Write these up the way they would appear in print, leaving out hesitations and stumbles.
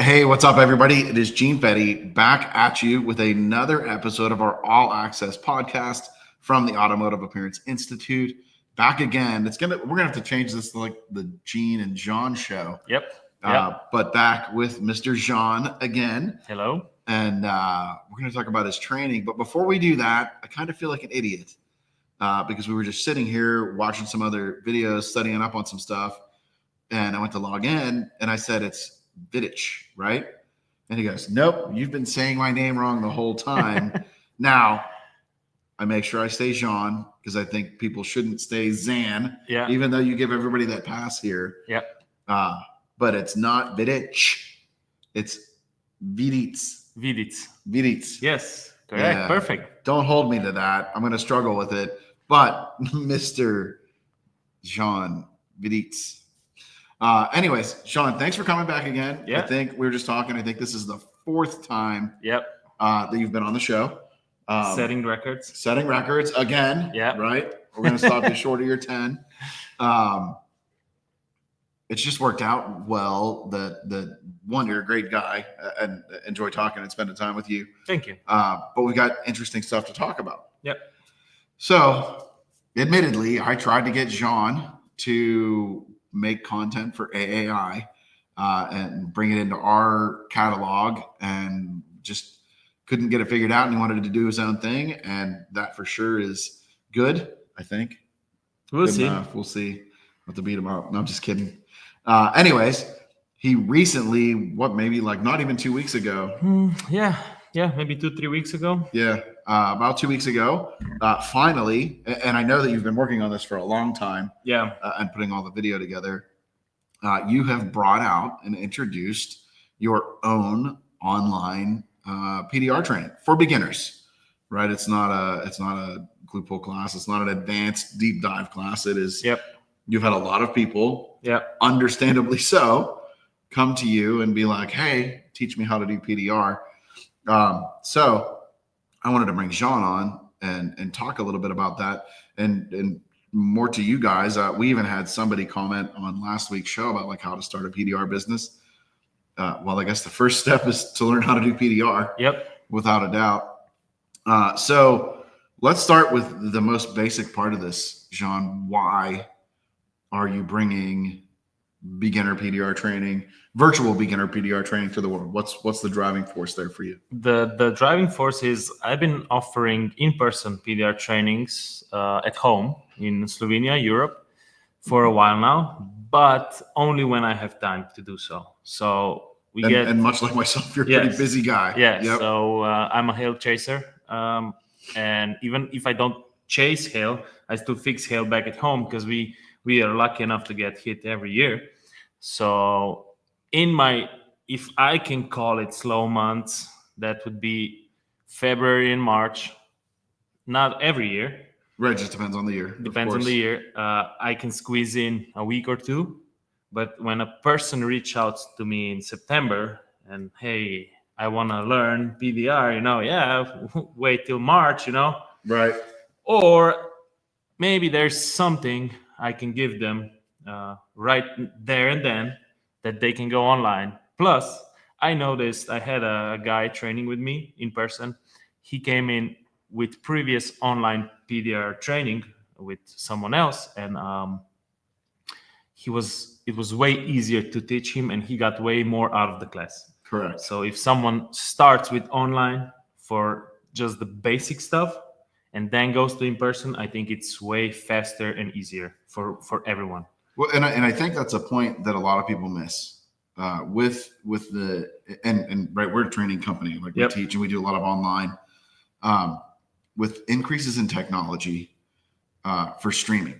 Hey, what's up, everybody? It is Gene Fetty back at you with another episode of our All Access podcast from the Automotive Appearance Institute. Back again. We're gonna have to change this to like the Gene and John show. Yep. But back with Mr. Jean again. Hello. And we're gonna talk about his training. But before we do that, I kind of feel like an idiot because we were just sitting here watching some other videos, studying up on some stuff, and I went to log in and I said it's Vidic, right? And he goes, nope, you've been saying my name wrong the whole time. Now, I make sure I say Jean because I think people shouldn't stay Zan, even though you give everybody that pass here. Yep. But it's not Vidic. It's Vidic. Vidic. Yes, correct. Yeah. Perfect. Don't hold me to that. I'm going to struggle with it. But Mr. Zan Vidic. Anyways, Sean, thanks for coming back again. Yeah. I think we were just talking. I think this is the fourth time that you've been on the show. Setting records. Setting records again. Yeah. Right? We're going to stop you short of your 10. It's just worked out well. The one, you're a great guy and enjoy talking and spending time with you. Thank you. But we got interesting stuff to talk about. Yep. So, admittedly, I tried to get Jean to make content for AAI and bring it into our catalog, and just couldn't get it figured out, and he wanted to do his own thing, and that for sure is good, I think. We'll Good see. enough. We'll see. Have to beat him up. No, I'm just kidding. Anyways, he recently, maybe like not even 2 weeks ago. Yeah, maybe 2-3 weeks ago. Yeah, about 2 weeks ago, finally, and I know that you've been working on this for a long time. Yeah. And putting all the video together, you have brought out and introduced your own online PDR training for beginners, right? It's not a glue pull class. It's not an advanced deep dive class. It is. Yep. You've had a lot of people, Yep. understandably so, come to you and be like, "Hey, teach me how to do PDR." So I wanted to bring Jean on and talk a little bit about that and more to you guys. We even had somebody comment on last week's show about like how to start a PDR business. Well, I guess the first step is to learn how to do PDR. Yep. Without a doubt. So let's start with the most basic part of this, Jean. Why are you bringing beginner PDR training, virtual beginner PDR training to the world? What's the driving force there for you? The driving force is I've been offering in-person PDR trainings at home in Slovenia, Europe, for a while now, but only when I have time to do so. So and much like myself, you're a pretty busy guy. Yeah. Yep. So I'm a hail chaser, and even if I don't chase hail, I still fix hail back at home because we are lucky enough to get hit every year. So if I can call it slow months, that would be February and March. Not every year. Right, just depends on the year. Depends on the year. I can squeeze in a week or two. But when a person reaches out to me in September and, hey, I want to learn PDR, wait till March, Right. Or maybe there's something I can give them right there and then that they can go online. Plus, I noticed I had a guy training with me in person. He came in with previous online PDR training with someone else, and it was way easier to teach him, and he got way more out of the class. Correct. So if someone starts with online for just the basic stuff and then goes to in person, I think it's way faster and easier for everyone. Well, and I think that's a point that a lot of people miss with the right. We're a training company, like we teach and we do a lot of online. With increases in technology for streaming,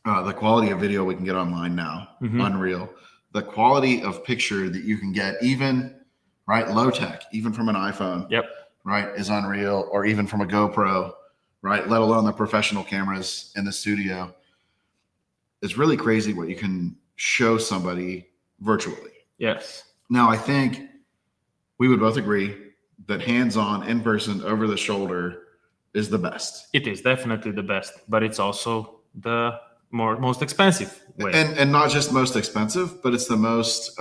the quality of video we can get online now, unreal. The quality of picture that you can get, even low tech, even from an iPhone, right, is unreal, or even from a GoPro, right, let alone the professional cameras in the studio. It's really crazy what you can show somebody virtually. Yes. Now, I think we would both agree that hands-on, in-person, over-the-shoulder is the best. It is definitely the best, but it's also the most expensive way. And not just most expensive, but it's the most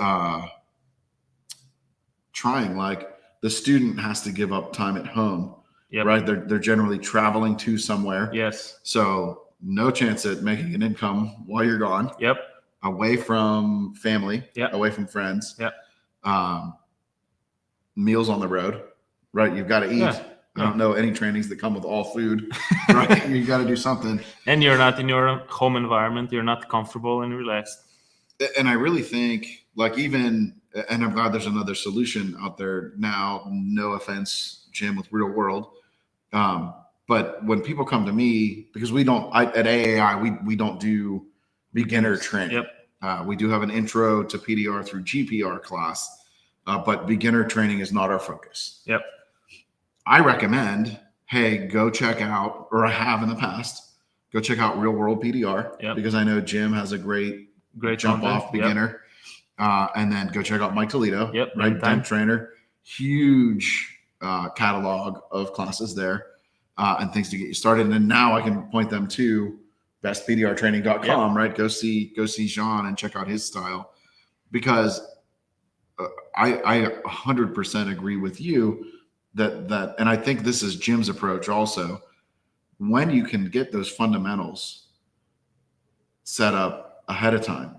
trying, like the student has to give up time at home, Yep. right? They're generally traveling to somewhere. Yes. So no chance at making an income while you're gone. Yep. Away from family, Yep. away from friends. Yep. Meals on the road, right? You've got to eat. Yeah. I don't know any trainings that come with all food, right? You got to do something. And you're not in your home environment. You're not comfortable and relaxed. And I really think, like, even, and I'm glad there's another solution out there now. No offense, Jim, with Real World. But when people come to me, because at AAI, we don't do beginner training. Yep. We do have an intro to PDR through GPR class, but beginner training is not our focus. Yep. I recommend, hey, go check out, or I have in the past, go check out Real World PDR, because I know Jim has a great jump off beginner. And then go check out Mike Toledo, right? Dent trainer, huge catalog of classes there and things to get you started. And then now I can point them to bestpdrtraining.com, right? Go see Zan and check out his style, because I 100% agree with you that, and I think this is Jim's approach also. When you can get those fundamentals set up ahead of time,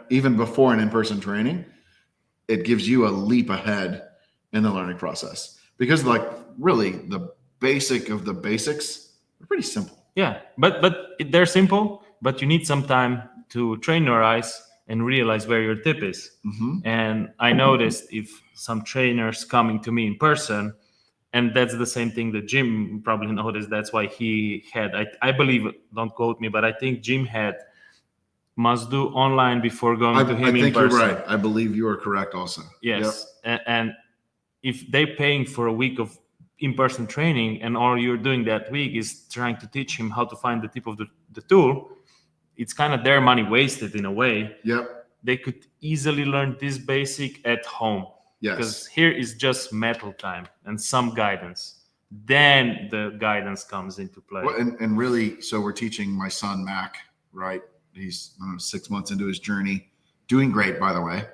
even before an in-person training, it gives you a leap ahead in the learning process, because like really the basic of the basics are pretty simple. Yeah, but they're simple, but you need some time to train your eyes and realize where your tip is. And I noticed if some trainers coming to me in person, and that's the same thing that Jim probably noticed. That's why he had, I believe, don't quote me, but I think Jim had must do online before going to him in person. I think you're right. I believe you are correct also. Yes. And if they're paying for a week of in-person training and all you're doing that week is trying to teach him how to find the tip of the tool, it's kind of their money wasted in a way. They could easily learn this basic at home. Because here is just metal time and some guidance. Then the guidance comes into play. Well, and really, so we're teaching my son, Mac, right? He's 6 months into his journey, doing great, by the way.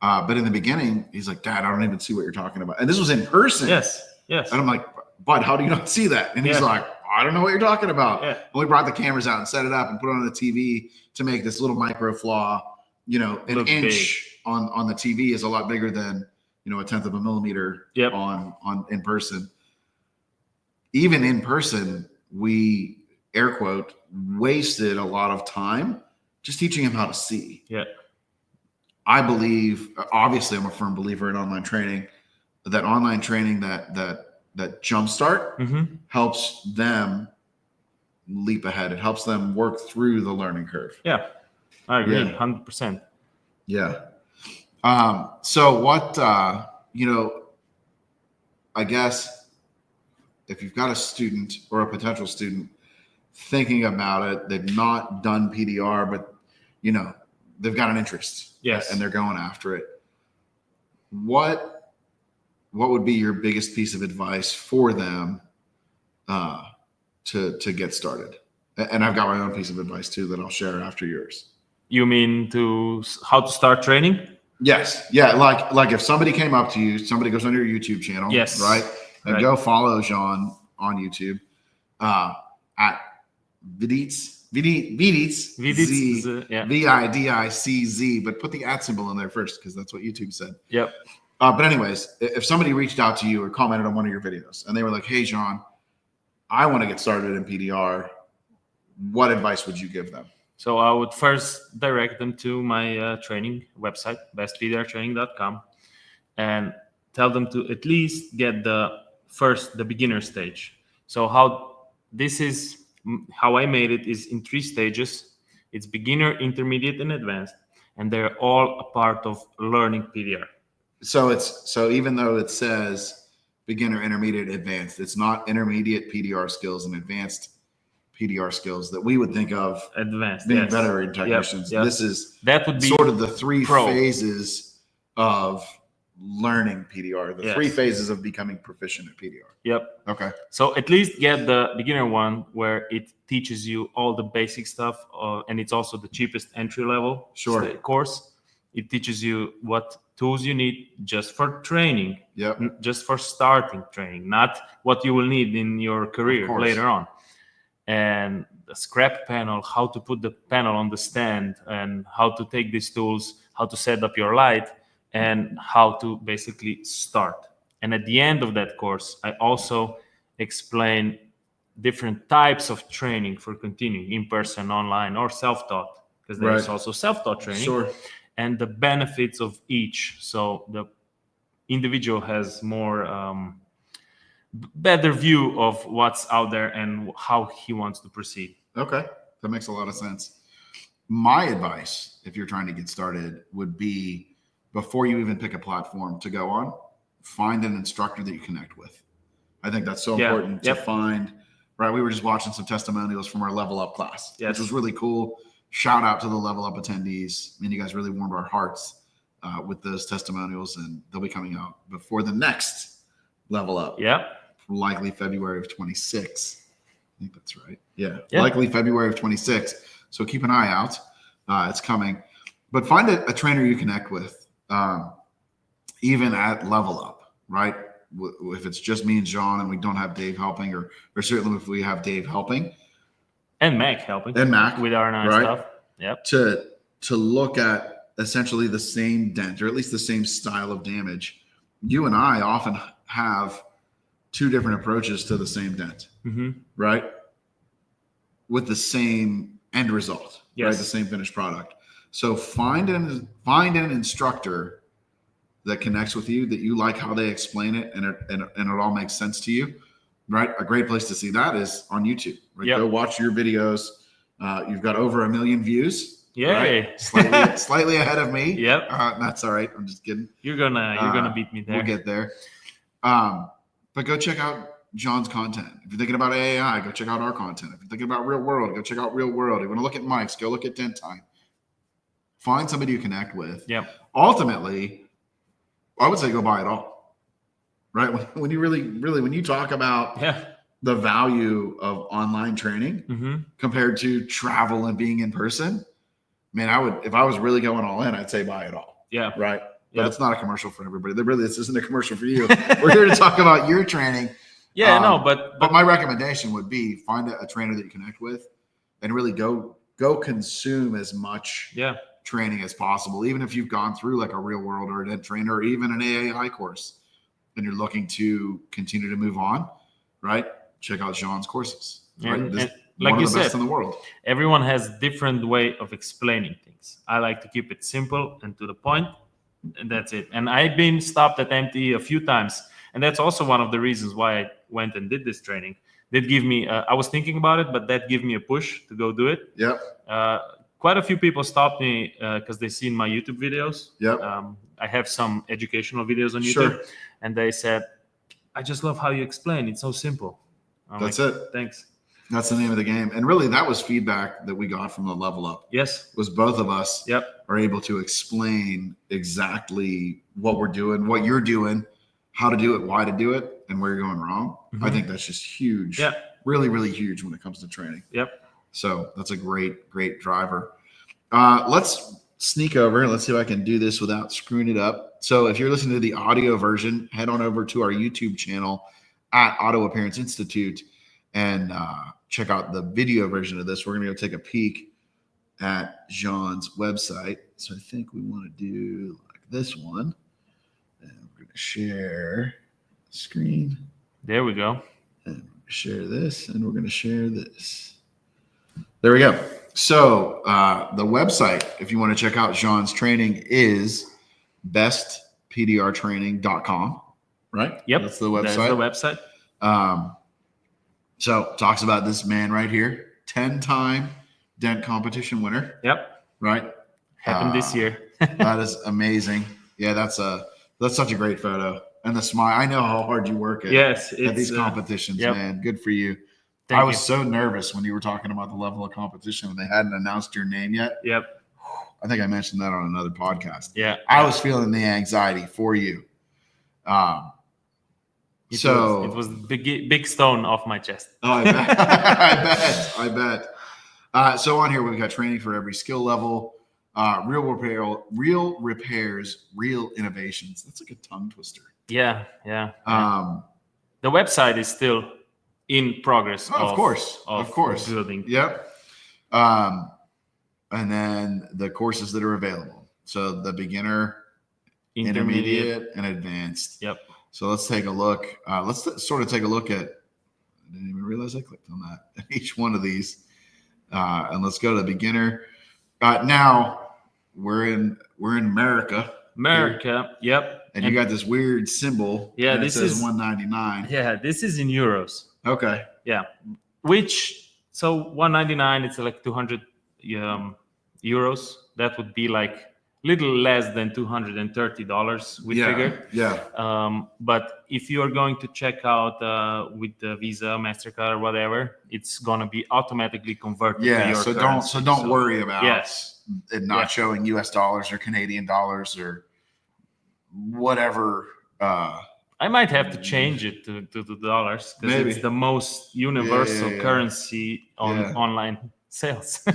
But in the beginning, he's like, Dad, I don't even see what you're talking about. And this was in person. Yes. And I'm like, Bud, how do you not see that? And he's like, I don't know what you're talking about. And we brought the cameras out and set it up and put it on the TV to make this little micro flaw, an inch on the TV is a lot bigger than, a 1/10 of a millimeter on in person. Even in person, we, air quote, wasted a lot of time just teaching him how to see. I believe, obviously, I'm a firm believer in online training. That online training, that jumpstart helps them leap ahead. It helps them work through the learning curve. I agree, 100%. So what, I guess if you've got a student or a potential student thinking about it, they've not done PDR, but, they've got an interest and they're going after it. What would be your biggest piece of advice for them to get started? And I've got my own piece of advice too that I'll share after yours. You mean how to start training? Yes. Yeah. Like if somebody came up to you, somebody goes on your YouTube channel, right? And go follow Zan on YouTube at Vidic, Vidicz, but put the @ symbol in there first because that's what YouTube said. But anyways, if somebody reached out to you or commented on one of your videos and they were like, hey, Zan, I want to get started in PDR, what advice would you give them? So I would first direct them to my training website, bestpdrtraining.com, and tell them to at least get the beginner stage. So how I made it is in 3 stages. It's beginner, intermediate, and advanced, and they're all a part of learning PDR. So even though it says beginner, intermediate, advanced, it's not intermediate PDR skills and advanced PDR skills that we would think of advanced being veteran technicians. That would be sort of the 3 phases of learning PDR, the 3 phases of becoming proficient at PDR. Okay. So at least get the beginner one where it teaches you all the basic stuff, and it's also the cheapest entry level course. It teaches you what tools you need just for training, Yep. just for starting training, not what you will need in your career later on. And the scrap panel, how to put the panel on the stand, and how to take these tools, how to set up your light, and how to basically start. And at the end of that course, I also explain different types of training for continuing, in person, online, or self-taught, because there's also self-taught training. Sure. And the benefits of each. So the individual has more better view of what's out there and how he wants to proceed. Okay, that makes a lot of sense. My advice, if you're trying to get started, would be before you even pick a platform to go on, find an instructor that you connect with. I think that's so important to find. Right, we were just watching some testimonials from our Level Up class, which was really cool. Shout out to the Level Up attendees. I mean, you guys really warmed our hearts with those testimonials, and they'll be coming out before the next Level Up. Yeah. Likely February of 26. I think that's right. Yeah. Likely February of 26. So keep an eye out. It's coming. But find a trainer you connect with, even at Level Up, right? If it's just me and John and we don't have Dave helping, or certainly if we have Dave helping. And Mac helping. And Mac. With our nice stuff. Yep. To look at essentially the same dent, or at least the same style of damage. You and I often have two different approaches to the same dent, right? With the same end result, right? The same finished product. So find an instructor that connects with you, that you like how they explain it, and it all makes sense to you, right? A great place to see that is on YouTube. Right? Go watch your videos. You've got over 1 million views. Yay! Right? Slightly ahead of me. Yep. That's all right. I'm just kidding. You're gonna beat me there. We'll get there. But go check out John's content. If you're thinking about AI, go check out our content. If you're thinking about Real World, go check out Real World. If you want to look at Mike's, go look at Dent Time. Find somebody you connect with. Yep. Ultimately, I would say go buy it all. Right? When you really, when you talk about the value of online training compared to travel and being in person, man, I would, if I was really going all in, I'd say buy it all. Yeah. Right. But it's not a commercial for everybody. This isn't a commercial for you. We're here to talk about your training. But my recommendation would be find a trainer that you connect with, and really go consume as much training as possible. Even if you've gone through like a Real World or a Dent trainer, or even an AI course, and you're looking to continue to move on, right? Check out John's courses. Right? And like one you of the best said, in the world. Everyone has different way of explaining things. I like to keep it simple and to the point. And that's it. And I've been stopped at MTE a few times, and that's also one of the reasons why I went and did this training. That give me I was thinking about it, but that gave me a push to go do it. Quite a few people stopped me because they seen my YouTube videos. I have some educational videos on YouTube, and they said, I just love how you explain. It's so simple. That's it. Thanks. That's the name of the game. And really, that was feedback that we got from the Level Up. Yes. Was both of us are able to explain exactly what we're doing, what you're doing, how to do it, why to do it, and where you're going wrong. I think that's just huge. Really, really huge when it comes to training. So that's a great, great driver. Let's sneak over. Let's see if I can do this without screwing it up. So if you're listening to the audio version, head on over to our YouTube channel at Auto Appearance Institute and check out the video version of this. We're going to go take a peek at Jean's website. So I think we want to do like this one. And we're going to share screen. There we go. And share this, and we're going to share this. There we go. So the website, if you want to check out Jean's training, is bestpdrtraining.com, right? Yep. That's the website. That's the website. So talks about this man right here, 10-time Dent competition winner. Right. Happened this year. That is amazing. Yeah, that's such a great photo. And the smile. I know how hard you work at these competitions, man. Good for you. I was so nervous when you were talking about the level of competition when they hadn't announced your name yet. I think I mentioned that on another podcast. I was feeling the anxiety for you. It was the big stone off my chest. Oh, I bet. I bet. So on here, we've got training for every skill level. real repairs, real innovations. That's like a tongue twister. Yeah. The website is still in progress. Of course. Building. Yep. And then the courses that are available. So the beginner, intermediate, and advanced. Yep. So let's take a look. Let's sort of take a look at. I didn't even realize I clicked on that. Each one of these, and let's go to the beginner. Now we're in America. Yep. And you got this weird symbol. Yeah, this says 199. Yeah, this is in euros. Okay. Yeah, so 199. It's like 200 euros. That would be like little less than $230. We figured. Yeah. But if you are going to check out with the Visa, MasterCard, or whatever, it's gonna be automatically converted to your currency. So don't worry about it not Yeah. showing US dollars or Canadian dollars or whatever. I might have to change it to the dollars because it's the most universal currency on online sales.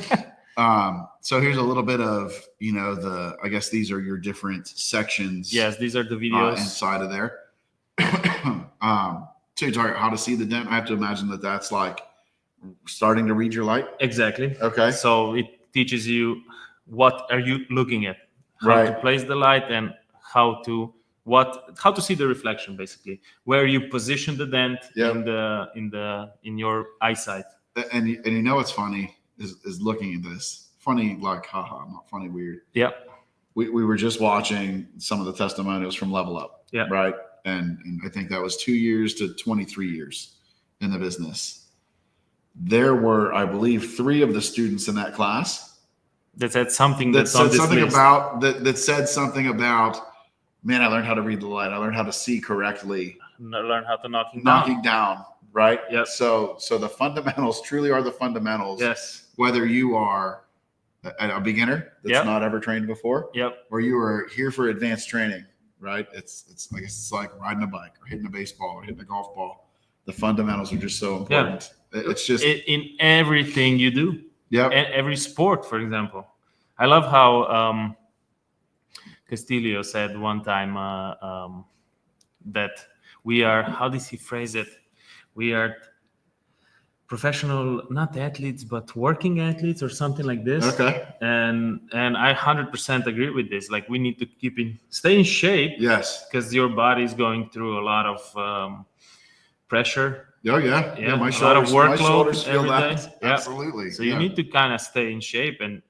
So here's a little bit of, I guess these are your different sections. Yes, these are the videos inside of there. So you're talking how to see the dent. I have to imagine that that's like starting to read your light. Exactly. Okay. So it teaches you what are you looking at, how to place the light, and how to see the reflection, basically, where you position the dent in your eyesight. And what's funny is looking at this. Funny, like, haha, not funny, weird. Yeah. We were just watching some of the testimonials from Level Up. Yeah. Right. And I think that was 2 years to 23 years in the business. There were, I believe, 3 of the students in that class that said something that said something about, man, I learned how to read the light. I learned how to see correctly. I learned how to knocking down. Right. Yep. So the fundamentals truly are the fundamentals. Yes. Whether you are a beginner that's not ever trained before, or you are here for advanced training, right? It's like riding a bike or hitting a baseball or hitting a golf ball. The fundamentals are just so important. Yeah. It's just in everything you do. Yeah. And every sport, for example. I love how Castillo said one time that we are, how does he phrase it? We are professional, not athletes, but working athletes or something like this. Okay. And I 100% agree with this. Like, we need to stay in shape. Yes. Because your body is going through a lot of pressure. Oh yeah. My shoulders feel that. Yeah. Absolutely. So you need to kind of stay in shape, and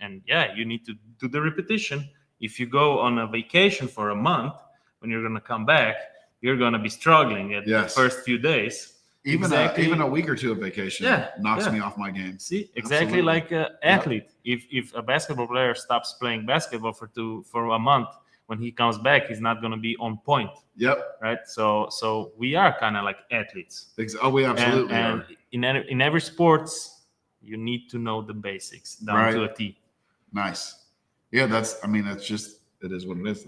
you need to do the repetition. If you go on a vacation for a month, when you're going to come back, you're going to be struggling at the first few days. Even a week or two of vacation knocks me off my game. See, exactly. Absolutely. Like an athlete. If a basketball player stops playing basketball for a month, when he comes back, he's not going to be on point. Yep. Right. So we are kind of like athletes. Oh, we absolutely are. And in every sports, you need to know the basics down to a T. Nice. Yeah, that's just, it is what it is.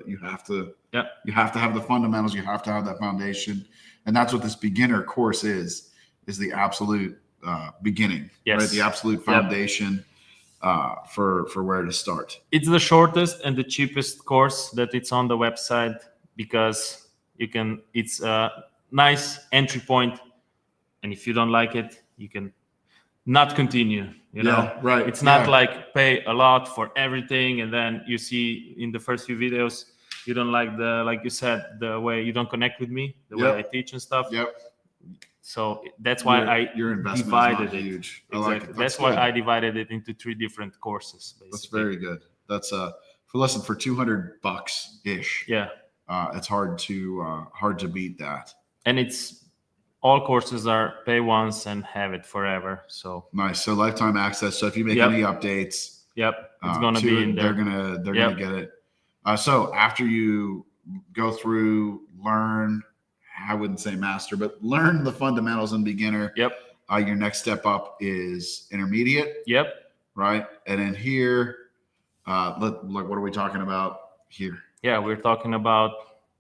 You have to have the fundamentals. You have to have that foundation. And that's what this beginner course is the absolute beginning, right? The absolute foundation for where to start. It's the shortest and the cheapest course that it's on the website, because it's a nice entry point. And if you don't like it, you can not continue, know? Right. It's not like pay a lot for everything. And then you see in the first few videos, you don't like like you said, the way you don't connect with me, the way I teach and stuff. Yep. So that's why your investment divided is not huge. Exactly. I like it. That's why I divided it into 3 different courses. Basically. That's very good. That's for $200 ish. Yeah. It's hard to beat that. And it's all courses are pay once and have it forever. So nice. So lifetime access. So if you make any updates, it's gonna be in there. They're gonna get it. So after you go through, learn, I wouldn't say master, but learn the fundamentals in beginner. Yep. Your next step up is intermediate. Yep. Right. And then here, what are we talking about here? Yeah, we're talking about,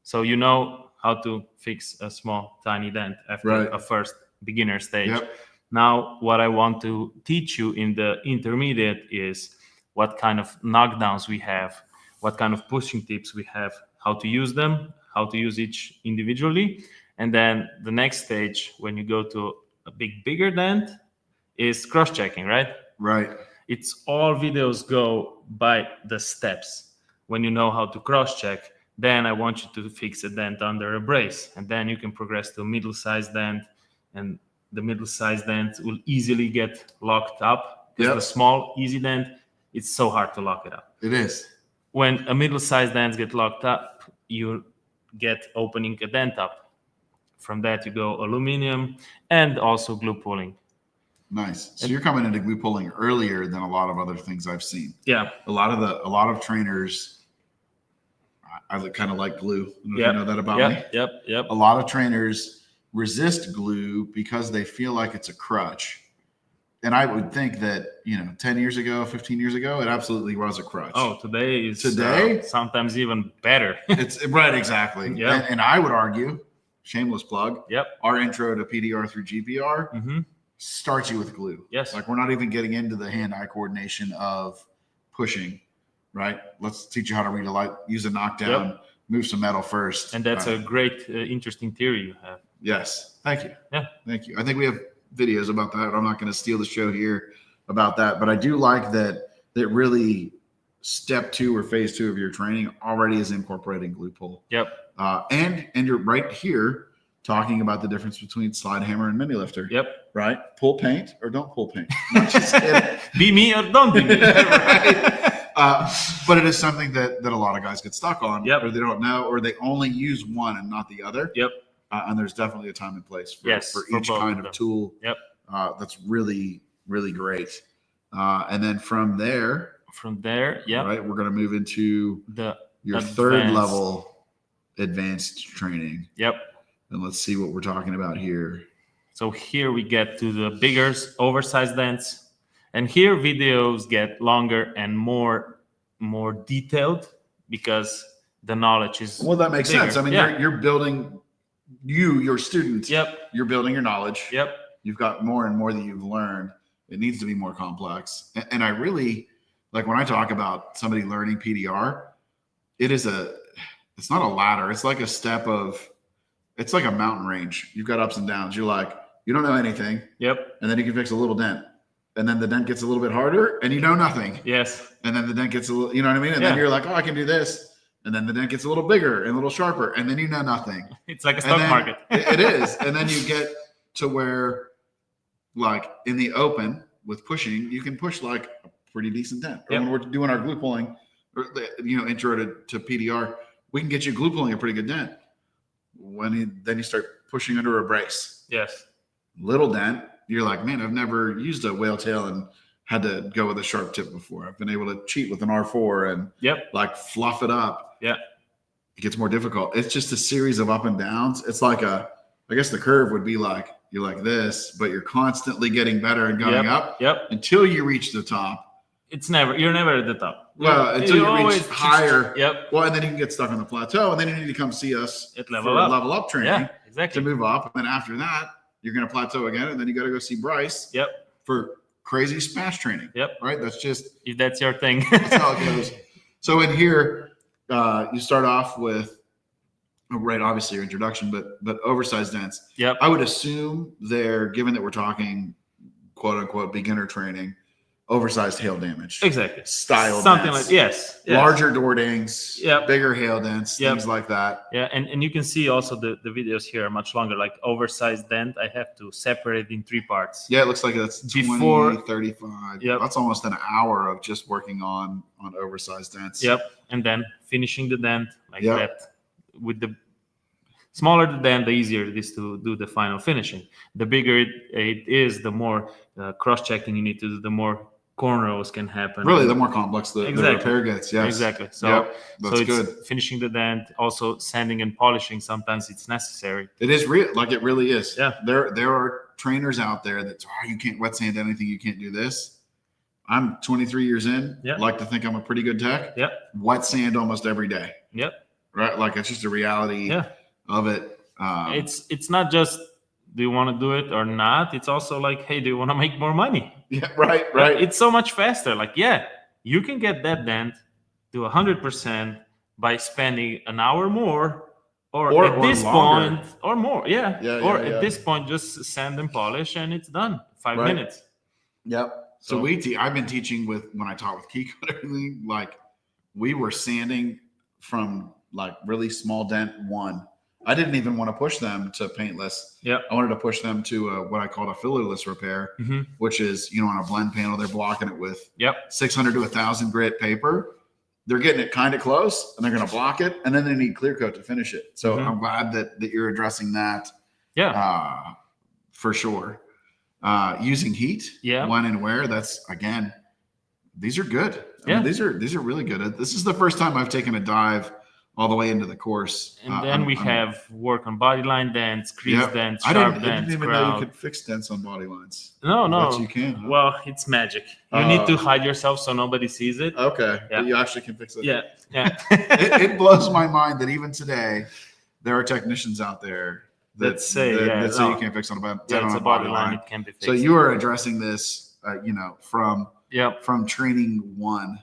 so you know how to fix a small, tiny dent after a first beginner stage. Yep. Now, what I want to teach you in the intermediate is what kind of knockdowns we have, what kind of pushing tips we have, how to use them, how to use each individually. And then the next stage, when you go to a bigger dent, is cross-checking, right? Right. It's all videos go by the steps. When you know how to cross-check, then I want you to fix a dent under a brace, and then you can progress to a middle-sized dent, and the middle-sized dent will easily get locked up, because the small, easy dent, it's so hard to lock it up. It is. When a middle-sized dent get locked up, you get opening a dent up. From that, you go aluminum and also glue pulling. Nice. So you're coming into glue pulling earlier than a lot of other things I've seen. Yeah. A lot of trainers, I kind of like glue. I don't know if you know that about me. Yep. A lot of trainers resist glue because they feel like it's a crutch. And I would think that, 10 years ago, 15 years ago, it absolutely was a crutch. Oh, today sometimes even better. It's right, exactly. Yeah. And I would argue, shameless plug. Yep. Our intro to PDR through GPR starts you with glue. Yes. Like, we're not even getting into the hand-eye coordination of pushing, right? Let's teach you how to read a light, use a knockdown, move some metal first. And that's a great, interesting theory you have. Yes. Thank you. Yeah. Thank you. I think we have videos about that. I'm not going to steal the show here about that, but I do like that really step 2 or phase 2 of your training already is incorporating glue pull. Yep. And you're right here talking about the difference between slide hammer and mini lifter. Yep. Right. Pull paint or don't pull paint. Not just kidding. Be me or don't be me. Right. But it is something that a lot of guys get stuck on, or they don't know, or they only use one and not the other. Yep. And there's definitely a time and place for each kind of tool. Yep. That's really, really great. And then from there, right, we're going to move into your third level advanced training. Yep. And let's see what we're talking about here. So here we get to the bigger, oversized dents. And here videos get longer and more detailed because the knowledge is that makes bigger. sense. I mean, you're building your students. Yep. You're building your knowledge. Yep. You've got more and more that you've learned. It needs to be more complex. And I really, like, when I talk about somebody learning PDR, it's not a ladder. It's like a step it's like a mountain range. You've got ups and downs. You're like, you don't know anything. Yep. And then you can fix a little dent. And then the dent gets a little bit harder and you know nothing. Yes. And then the dent gets a little, you know what I mean? And then you're like, oh, I can do this. And then the dent gets a little bigger and a little sharper. And then you know nothing. It's like a stock market. It is. And then you get to where, like, in the open with pushing, you can push like a pretty decent dent. Or when we're doing our glue pulling, or, intro to PDR, we can get you glue pulling a pretty good dent. Then you start pushing under a brace. Yes. Little dent. You're like, man, I've never used a whale tail and had to go with a sharp tip before. I've been able to cheat with an R4 and like fluff it up. Yeah. It gets more difficult. It's just a series of up and downs. It's like I guess the curve would be like, you're like this, but you're constantly getting better and going up until you reach the top. You're never at the top. Well, until you reach higher. Yep. Well, and then you can get stuck on the plateau, and then you need to come see us at for level up training. Yeah, exactly. To move up. And then after that, you're going to plateau again, and then you got to go see Bryce. Yep. For crazy smash training. Yep. Right. That's just, if that's your thing. That's how it goes. So in here, you start off with, obviously your introduction, but oversized dents. Yep. I would assume given that we're talking quote unquote beginner training, oversized hail damage. Exactly. Style something dents. like yes. Larger door dings. Yep. Bigger hail dents. Things like that. Yeah, and you can see also the videos here are much longer. Like oversized dent, I have to separate in 3 parts. Yeah, it looks like that's 20, 35. Yep. That's almost an hour of just working on oversized dents. Yep. And then finishing the dent like that. With the smaller the dent, the easier it is to do the final finishing. The bigger it is, the more cross-checking you need to do, the more cornrows can happen. Really, the more complex the repair gets. Yes. Exactly. So, that's it's good. Finishing the dent, also sanding and polishing. Sometimes it's necessary. It is real. Like, it really is. Yeah. There are trainers out there that, you can't wet sand anything. You can't do this. I'm 23 years in. Yeah. Like to think I'm a pretty good tech. Yep. Wet sand almost every day. Yep. Right. Like, it's just a reality of it. It's not just, do you want to do it or not? It's also like, hey, do you want to make more money? Yeah, right. It's so much faster. Like, you can get that dent to 100% by spending an hour more, or at this longer. point, or more. Yeah. Or Yeah. at this point, just sand and polish, and it's done. 5 Right. minutes. Yep. So I've been teaching when I taught with Kiko and everything, like we were sanding from like really small dent one. I didn't even want to push them to paintless. Yeah. I wanted to push them to what I called a fillerless repair, which is, on a blend panel, they're blocking it with 600 to 1,000 grit paper. They're getting it kind of close, and they're going to block it, and then they need clear coat to finish it. So I'm glad that you're addressing that. Yeah. For sure. Using heat, when and where, that's, again, these are good. I mean, these are really good. This is the first time I've taken a dive all the way into the course. And then we have work on body line dents, crease dents, sharp dents. I didn't even know you could fix dents on body lines. No. But you can. Huh? Well, it's magic. You need to hide yourself so nobody sees it. Okay. Yeah. But you actually can fix it. Yeah. It blows my mind that even today there are technicians out there that say you can't fix on a body line. It can be fixed. So you are addressing this, from training one,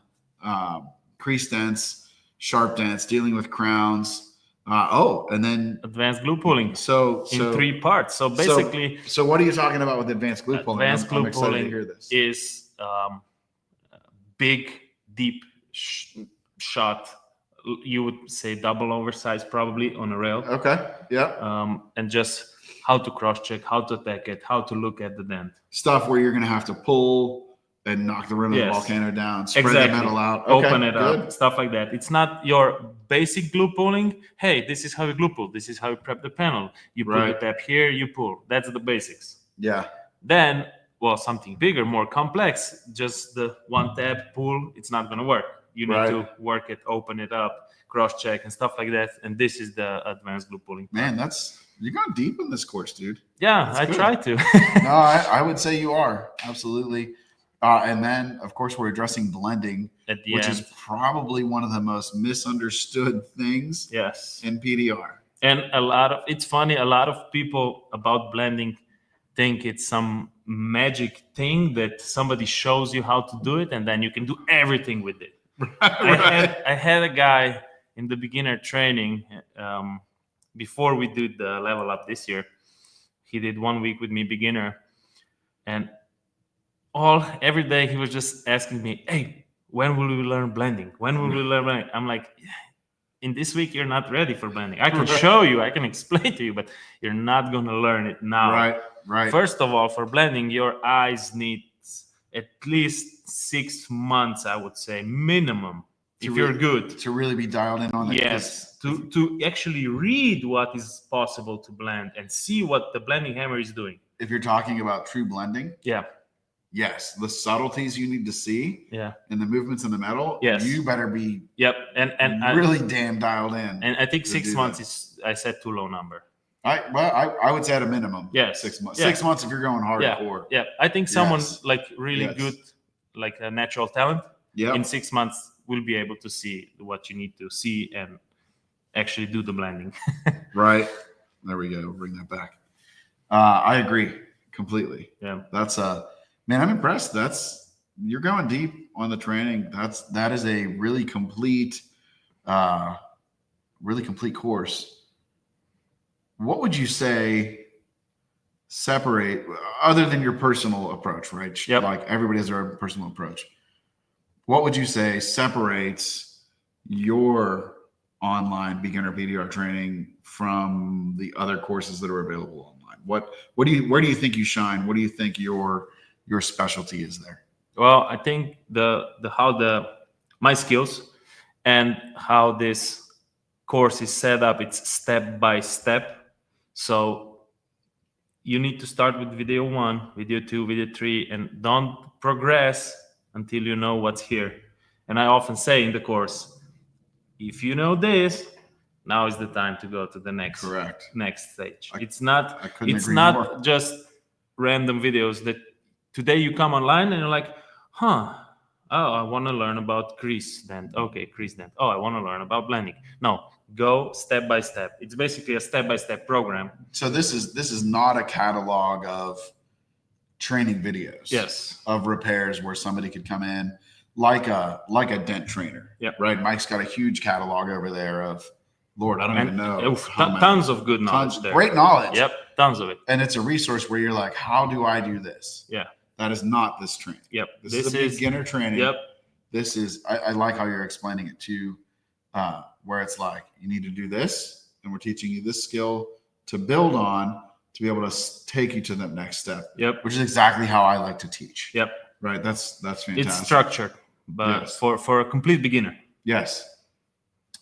crease dents, sharp dents, dealing with crowns. And then advanced glue pulling. So in 3 parts. So basically, so what are you talking about with advanced glue pulling? Advanced glue pulling to hear this. Is big, deep shot. You would say double oversized, probably on a rail. Okay. Yeah. And just how to cross check, how to attack it, how to look at the dent. Stuff where you're going to have to pull and knock the rim of the volcano down, spread the metal out, open it up, stuff like that. It's not your basic glue pulling. Hey, this is how you glue pull. This is how you prep the panel. You put the tab here, you pull. That's the basics. Yeah. Then, something bigger, more complex, just the one tab pull, it's not going to work. You need to work it, open it up, cross check and stuff like that. And this is the advanced glue pulling. Man, you're going deep in this course, dude. Yeah, I try to. No, I would say you are. Absolutely. And then, of course, we're addressing blending, which is probably one of the most misunderstood things in PDR. And it's funny, a lot of people about blending think it's some magic thing that somebody shows you how to do it, and then you can do everything with it. I had a guy in the beginner training before we did the level up this year. He did 1 week with me, beginner, and every day he was just asking me, hey, when will we learn blending? When will we learn blending? I'm like, in this week, you're not ready for blending. I can show you, I can explain to you, but you're not going to learn it now. Right. First of all, for blending, your eyes need at least 6 months, I would say, minimum, if you're good. To really be dialed in on it. Yes, to actually read what is possible to blend and see what the blending hammer is doing. If you're talking about true blending. Yeah. Yes, the subtleties you need to see, and the movements in the metal. Yes, you better be. And really damn dialed in. And I think 6 months is, I said, too low number. I would say at a minimum. 6 months. 6 months if you're going hardcore. Yeah, I think someone like really good, like a natural talent, in 6 months will be able to see what you need to see and actually do the blending. Right. There we go. Bring that back. I agree completely. Yeah. That's man, I'm impressed. You're going deep on the training. That is a really complete course. What would you say separate, other than your personal approach, right? Yep. Like everybody has their own personal approach. What would you say separates your online beginner PDR training from the other courses that are available online? Where do you think you shine? What do you think your specialty is there? Well, I think my skills and how this course is set up, it's step by step. So you need to start with video 1, video 2, video 3, and don't progress until you know what's here. And I often say in the course, if you know this, now is the time to go to the next stage. It's not just random videos that today you come online and you're like, I want to learn about crease dent. Okay, crease dent. Oh, I want to learn about blending. No, go step by step. It's basically a step-by-step program. So this is not a catalog of training videos. Yes. Of repairs where somebody could come in, like a dent trainer. Yep. Right. Mike's got a huge catalog over there of, Lord, I don't even know. Tons of good knowledge there. Great knowledge. Yep. Tons of it. And it's a resource where you're like, how do I do this? Yeah. That is not this training. Yep. This is a beginner training. Yep. This is, I like how you're explaining it too, where it's like, you need to do this, and we're teaching you this skill to build on to be able to take you to the next step. Yep. Which is exactly how I like to teach. Yep. Right. That's fantastic. It's structured, but yes. for a complete beginner. Yes.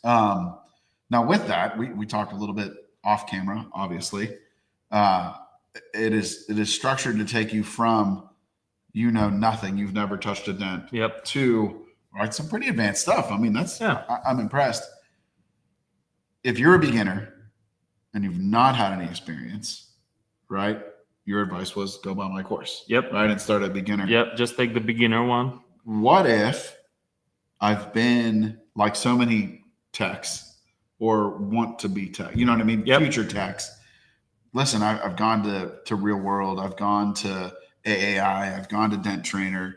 Now with that, we talked a little bit off camera, obviously. It is structured to take you from, nothing, you've never touched a dent, yep, to some pretty advanced stuff. I mean, I'm impressed. If you're a beginner and you've not had any experience, right? Your advice was go buy my course. Yep. Right. And start at beginner. Yep. Just take the beginner one. What if I've been like so many techs or want to be tech? You know what I mean? Yep. Future techs. Listen, I've gone to Real World. I've gone to AAI. I've gone to Dent Trainer.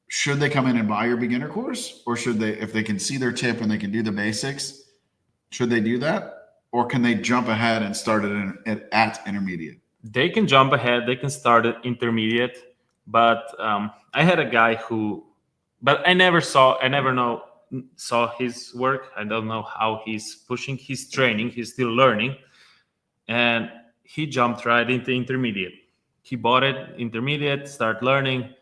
Should they come in and buy your beginner course? Or should they, if they can see their tip and they can do the basics, should they do that? Or can they jump ahead and start it at intermediate? They can jump ahead. They can start at intermediate. But I had a guy but I never saw his work. I don't know how he's pushing his training. He's still learning. And he jumped right into intermediate. He bought it, intermediate, start learning.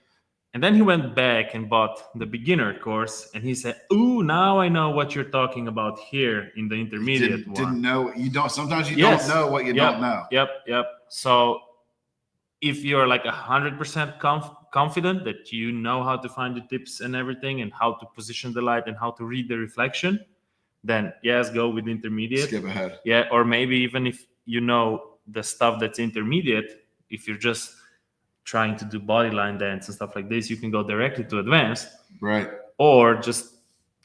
And then he went back and bought the beginner course. And he said, ooh, now I know what you're talking about here in the intermediate one. Didn't know. Sometimes you yes. don't know what you yep. don't know. Yep. So if you're like 100% confident that you know how to find the tips and everything and how to position the light and how to read the reflection, then yes, go with intermediate. Skip ahead. Yeah, or maybe even if you know the stuff that's intermediate, if you're just trying to do body line dance and stuff like this, you can go directly to advanced. Right. Or just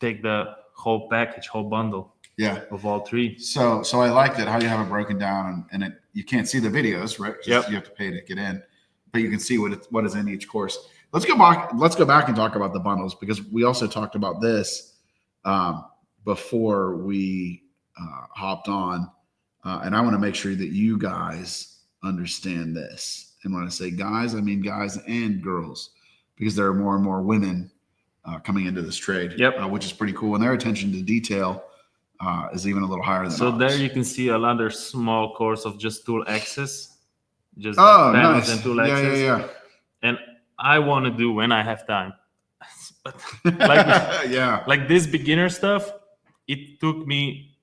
take the whole package, whole bundle. Yeah. Of all three. So I like that how you have it broken down and you can't see the videos, right? Yep. You have to pay to get in, but you can see what is in each course. Let's go back and talk about the bundles, because we also talked about this before we hopped on. And I want to make sure that you guys understand this. And when I say guys, I mean guys and girls, because there are more and more women coming into this trade, yep. Which is pretty cool. And their attention to detail is even a little higher than so ours. There you can see another small course of just tool access, just nice. And tool access. Yeah. And I want to do when I have time, but like this beginner stuff, it took me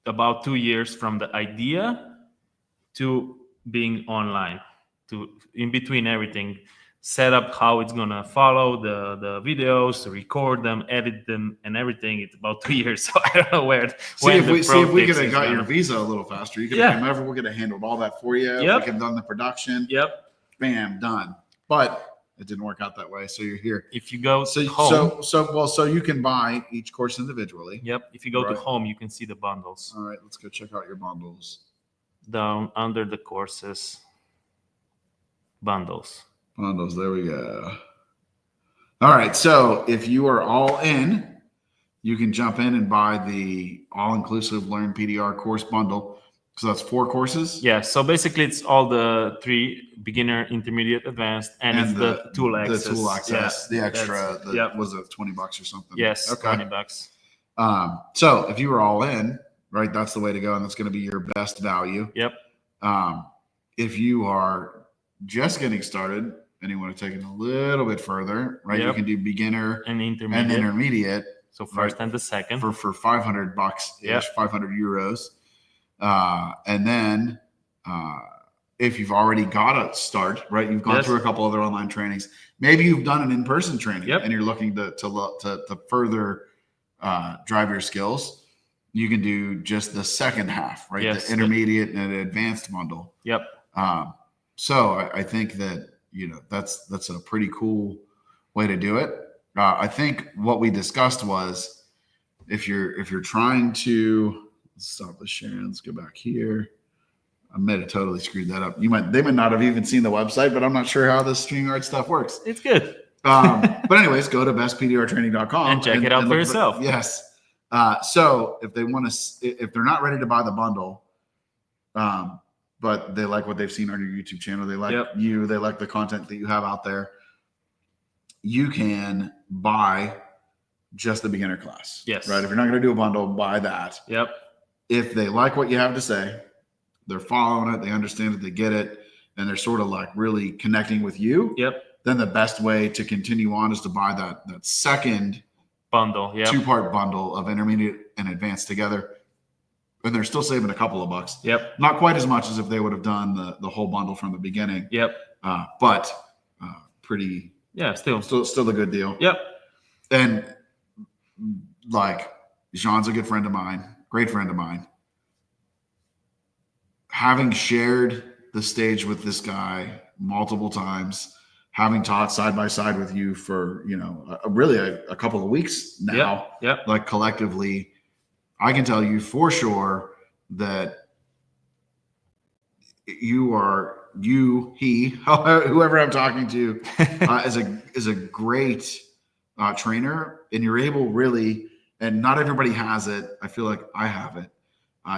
about 2 years from the idea to being online, to in between everything, set up how it's gonna follow the videos, to record them, edit them, and everything. It's about 2 years, so I don't know where. If we could have got your visa a little faster, you could have come over. We could have handled all that for you. Yep. We could have done the production. Yep. Bam, done. But it didn't work out that way, so you're here. If you go home, so you can buy each course individually. Yep. If you go to home, you can see the bundles. All right, let's go check out your bundles. Down under the courses, bundles. Bundles, there we go. All right, so if you are all in, you can jump in and buy the all-inclusive Learn PDR course bundle. So that's 4 courses? Yeah, so basically it's all the 3, beginner, intermediate, advanced, and it's the tool access. The tool access, yeah, the extra, was it $20 or something? Yes, okay. $20. So if you were all in, right, that's the way to go, and that's going to be your best value. Yep. If you are just getting started and you want to take it a little bit further, right, you can do beginner and intermediate. So first and the second for $500 ish, 500 euros. And then if you've already got a start, right, you've gone through a couple other online trainings, maybe you've done an in-person training and you're looking to further drive your skills. You can do just the second half, right? The intermediate and advanced bundle. Yep. So I think that, that's a pretty cool way to do it. I think what we discussed was if you're trying to stop the sharing, let's go back here. I might have totally screwed that up. They might not have even seen the website, but I'm not sure how this StreamYard stuff works. It's good. But anyways, go to bestpdrtraining.com and check it out for look yourself. Yes. So if they want to, if they're not ready to buy the bundle, but they like what they've seen on your YouTube channel, they like you, they like the content that you have out there, you can buy just the beginner class. Yes. Right. If you're not going to do a bundle, buy that. Yep. If they like what you have to say, they're following it, they understand it, they get it, and they're sort of like really connecting with you. Yep. Then the best way to continue on is to buy that second bundle, two-part bundle of intermediate and advanced together. And they're still saving a couple of bucks. Yep. Not quite as much as if they would have done the whole bundle from the beginning. Yep. But pretty. Yeah, still a good deal. Yep. And like Jean's a good friend of mine, great friend of mine. Having shared the stage with this guy multiple times, having taught side by side with you for, really a couple of weeks now, like collectively, I can tell you for sure that he, whoever I'm talking to, is a great trainer, and you're able really, and not everybody has it. I feel like I have it.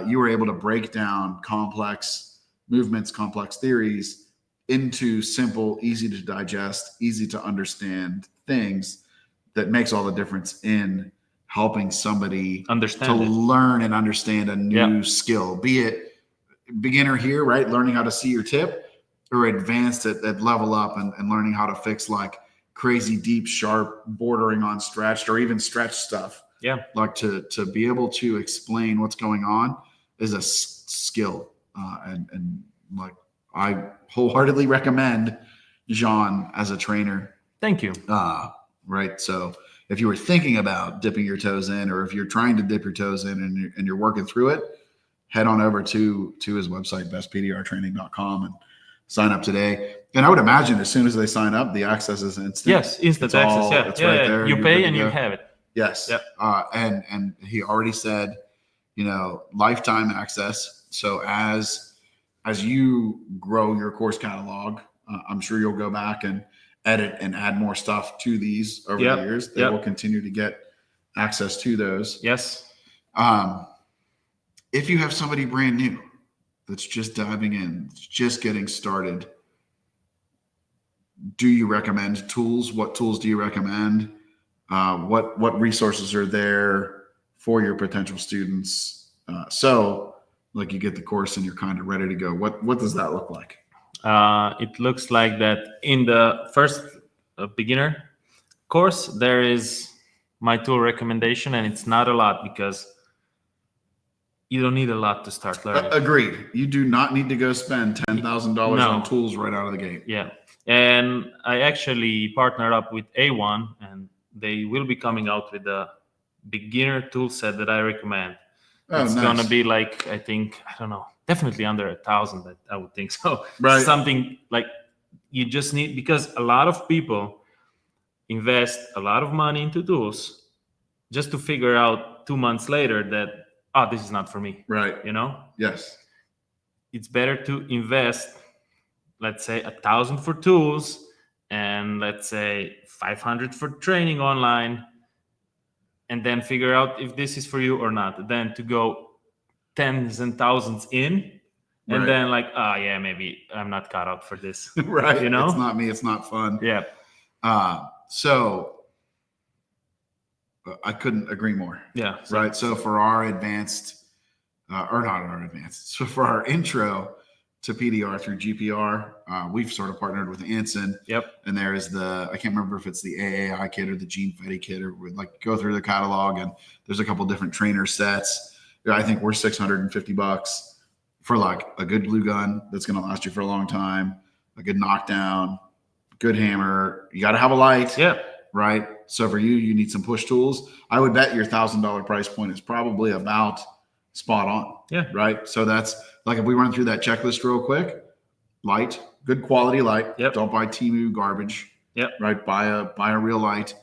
You were able to break down complex movements, complex theories into simple, easy to digest, easy to understand things that makes all the difference in helping somebody learn and understand a new skill, be it beginner here, right? Learning how to see your tip, or advanced at level up and learning how to fix like crazy deep, sharp, bordering on stretched, or even stretched stuff. Yeah. Like to be able to explain what's going on is a skill. And like, I wholeheartedly recommend Jean as a trainer. Thank you. Right. So if you were thinking about dipping your toes in, or if you're trying to dip your toes in and you're working through it, head on over to his website, bestpdrtraining.com, and sign up today. And I would imagine as soon as they sign up, the access is instant. Yes, instant access. It's right there. You pay and you have it. Yes. Yep. And he already said, lifetime access. So as you grow your course catalog, I'm sure you'll go back and edit and add more stuff to these over the years. They will continue to get access to those. Yes. If you have somebody brand new that's just diving in, just getting started, do you recommend tools? What tools do you recommend? What resources are there for your potential students? So like you get the course and you're kind of ready to go. What does that look like? It looks like that in the first beginner course, there is my tool recommendation, and it's not a lot because you don't need a lot to start learning. Agreed. You do not need to go spend $10,000 on tools right out of the gate. Yeah. And I actually partnered up with A1, and they will be coming out with a beginner tool set that I recommend. It's going to be like, I think, I don't know, definitely under 1,000, I would think so. Right. Something like you just need, because a lot of people invest a lot of money into tools just to figure out 2 months later that, this is not for me. Right. Yes. It's better to invest, let's say 1,000 for tools and let's say 500 for training online, and then figure out if this is for you or not, than to go tens and thousands in and then like, maybe I'm not cut out for this. Right. It's not me. It's not fun. Yeah. So I couldn't agree more. Yeah. Right. So for our advanced, so for our intro to PDR through GPR, we've sort of partnered with Anson. Yep. And there is I can't remember if it's the AAI kit or the Gene Fetty kit, or we like go through the catalog, and there's a couple different trainer sets. I think we're $650 for like a good glue gun that's going to last you for a long time, a good knockdown, good hammer. You got to have a light. Yeah. Right. So for you need some push tools. I would bet your $1,000 price point is probably about spot on. Yeah. Right. So that's like, if we run through that checklist real quick, light, good quality light. Yep. Don't buy Temu garbage. Yep. Right. Buy a real light,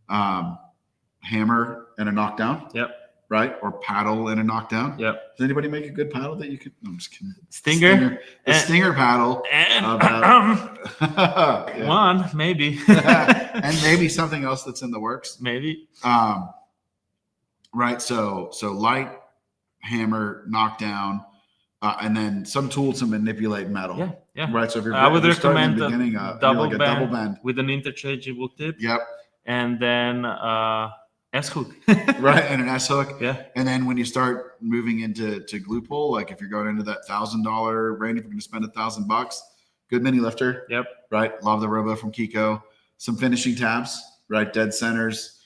hammer and a knockdown. Yep. right? Or paddle in a knockdown. Yep. Does anybody make a good paddle that you can? No, I'm just kidding. Stinger. The stinger paddle. And Yeah. one, maybe. And maybe something else that's in the works. Maybe. Right. So light, hammer, knockdown, and then some tools to manipulate metal. Yeah. Yeah. Right. So if I would starting in recommend the a beginning, double like a double bend. with an interchangeable tip. Yep. And then S hook. Right. And an S hook. Yeah. And then when you start moving into glue pull, like if you're going into that $1,000 range, if you're going to spend $1,000, good mini lifter. Yep. Right. Love the Robo from Kiko. Some finishing tabs. Right. Dead centers.